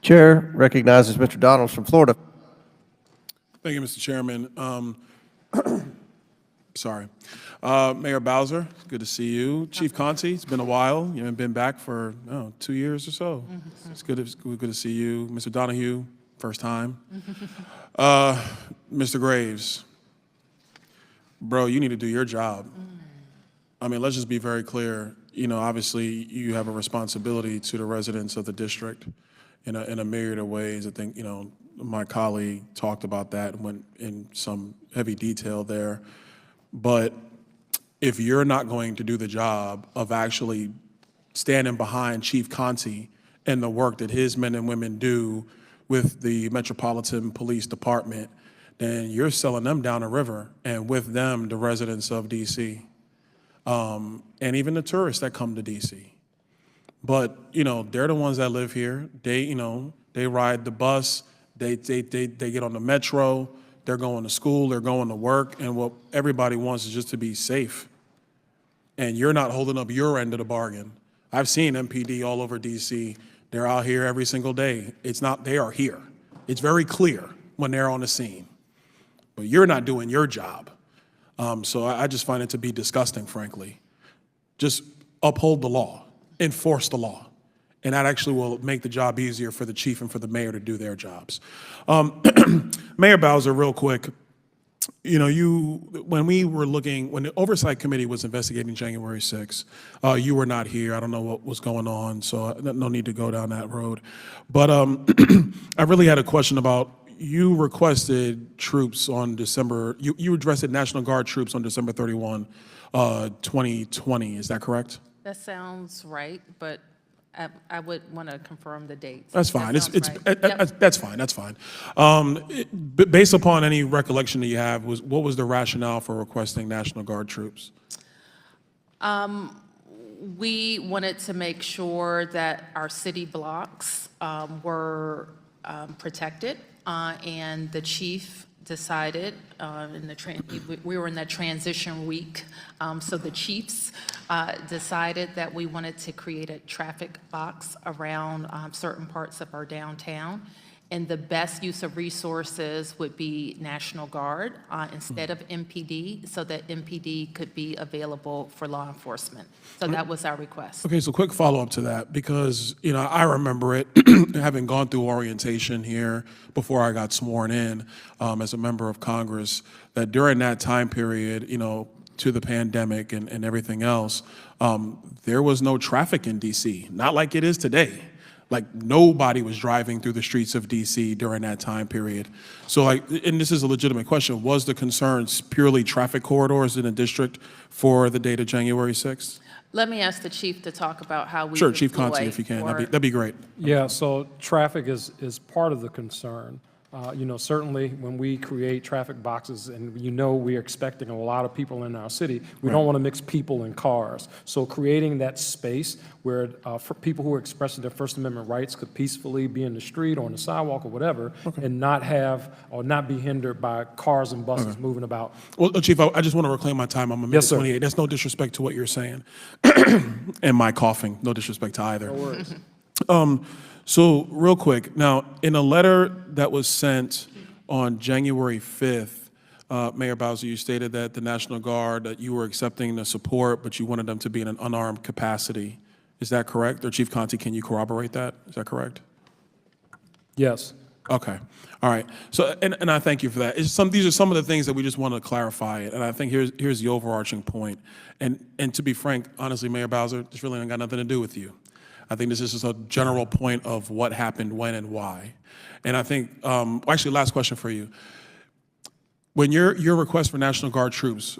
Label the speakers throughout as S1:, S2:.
S1: Chair recognizes Mr. Donalds from Florida.
S2: Thank you, Mr. Chairman. Sorry. Mayor Bowser, good to see you. Chief Conte, it's been a while. You haven't been back for 2 years or so. It's good to see you. Mr. Donahue, first time. Mr. Graves, bro, you need to do your job. I mean, let's just be very clear. You know, obviously, you have a responsibility to the residents of the district in a myriad of ways. I think, my colleague talked about that and went in some heavy detail there. But if you're not going to do the job of actually standing behind Chief Conte and the work that his men and women do with the Metropolitan Police Department, then you're selling them down the river, and with them, the residents of D.C. And even the tourists that come to D.C. But, they're the ones that live here. They ride the bus, they get on the metro, they're going to school, they're going to work, and what everybody wants is just to be safe. And you're not holding up your end of the bargain. I've seen MPD all over D.C. They're out here every single day. They are here. It's very clear when they're on the scene. But you're not doing your job. So I just find it to be disgusting, frankly. Just uphold the law, enforce the law. And that actually will make the job easier for the chief and for the mayor to do their jobs. Mayor Bowser, real quick, when the Oversight Committee was investigating January 6th, you were not here. I don't know what was going on, so no need to go down that road. But I really had a question about, you requested troops on you addressed National Guard troops on December 31, 2020, is that correct?
S3: That sounds right, but I would want to confirm the dates.
S2: That's fine.
S3: Yep.
S2: That's fine. That's fine. Based upon any recollection that you have, what was the rationale for requesting National Guard troops?
S3: We wanted to make sure that our city blocks were protected, and the chief decided we were in that transition week, so the chiefs decided that we wanted to create a traffic box around certain parts of our downtown, and the best use of resources would be National Guard instead of MPD, so that MPD could be available for law enforcement. So that was our request.
S2: Okay, so quick follow-up to that, because I remember it having gone through orientation here before I got sworn in as a member of Congress, that during that time period, to the pandemic and everything else, there was no traffic in DC, not like it is today. Like, nobody was driving through the streets of DC during that time period. So, and this is a legitimate question, was the concerns purely traffic corridors in the district for the date of January 6th?
S3: Let me ask the chief to talk about how we
S2: Sure, Chief Conte, if you can, that'd be great.
S4: Yeah, so traffic is part of the concern. Certainly when we create traffic boxes and we're expecting a lot of people in our city, we don't want to mix people and cars. So creating that space where for people who are expressing their First Amendment rights could peacefully be in the street or on the sidewalk or whatever, and not be hindered by cars and buses moving about.
S2: Well, Chief, I just want to reclaim my time. I'm a minute 28. That's no disrespect to what you're saying. And my coughing, no disrespect to either.
S4: No worries.
S2: So real quick, now in a letter that was sent on January 5th, Mayor Bowser, you stated that the National Guard, that you were accepting the support, but you wanted them to be in an unarmed capacity. Is that correct? Or Chief Conte, can you corroborate that? Is that correct?
S4: Yes.
S2: Okay. All right. So, and I thank you for that. These are some of the things that we just want to clarify. And I think here's the overarching point. And to be frank, honestly, Mayor Bowser, this really ain't got nothing to do with you. I think this is just a general point of what happened, when, and why. And I think, actually, last question for you. When your request for National Guard troops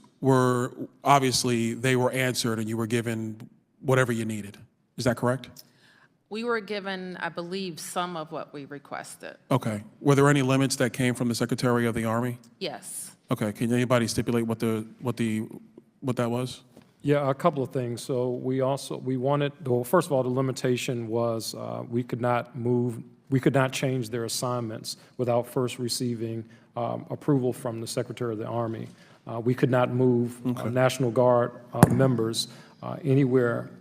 S2: obviously they were answered and you were given whatever you needed. Is that correct?
S3: We were given, I believe, some of what we requested.
S2: Okay. Were there any limits that came from the Secretary of the Army?
S3: Yes.
S2: Okay. Can anybody stipulate what that was?
S4: Yeah, a couple of things. So we wanted, well, first of all, the limitation was we could not change their assignments without first receiving approval from the Secretary of the Army. We could not move National Guard members anywhere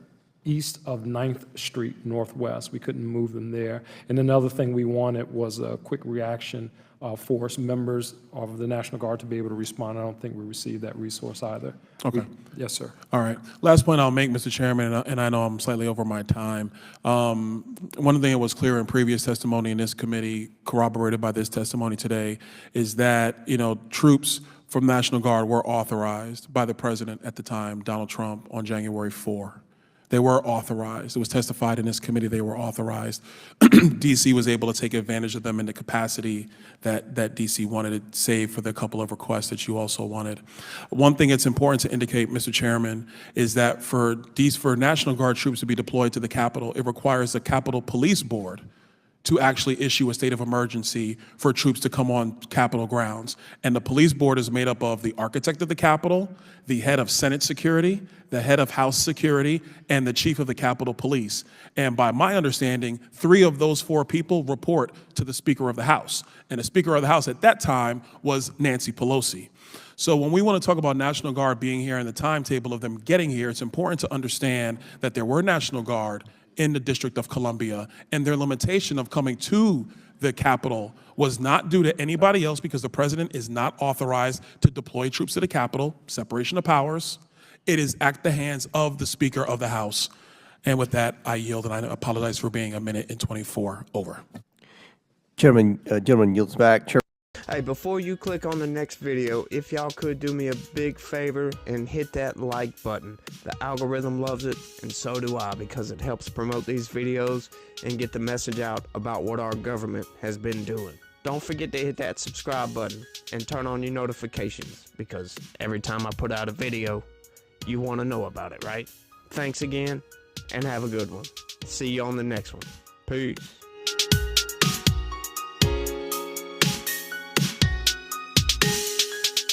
S4: east of 9th Street Northwest. We couldn't move them there. And another thing we wanted was a quick reaction force, members of the National Guard to be able to respond. I don't think we received that resource either.
S2: Okay.
S4: Yes, sir.
S2: All right. Last point I'll make, Mr. Chairman, and I know I'm slightly over my time. One thing that was clear in previous testimony in this committee, corroborated by this testimony today, is that, troops from National Guard were authorized by the president at the time, Donald Trump, on January 4. They were authorized. It was testified in this committee they were authorized. DC was able to take advantage of them in the capacity that DC wanted to save for the couple of requests that you also wanted. One thing it's important to indicate, Mr. Chairman, is that for National Guard troops to be deployed to the Capitol, it requires the Capitol Police Board to actually issue a state of emergency for troops to come on Capitol grounds. And the police board is made up of the architect of the Capitol, the head of Senate security, the head of House security, and the chief of the Capitol Police. And by my understanding, 3 of those 4 people report to the Speaker of the House. And the Speaker of the House at that time was Nancy Pelosi. So when we want to talk about National Guard being here and the timetable of them getting here, it's important to understand that there were National Guard in the District of Columbia, and their limitation of coming to the Capitol was not due to anybody else, because the president is not authorized to deploy troops to the Capitol, separation of powers. It is at the hands of the Speaker of the House. And with that, I yield, and I apologize for being 1:24 over.
S1: Gentleman yields back.
S5: Hey, before you click on the next video, if y'all could do me a big favor and hit that like button. The algorithm loves it, and so do I, because it helps promote these videos and get the message out about what our government has been doing. Don't forget to hit that subscribe button and turn on your notifications, because every time I put out a video, you want to know about it, right? Thanks again, and have a good one. See you on the next one. Peace.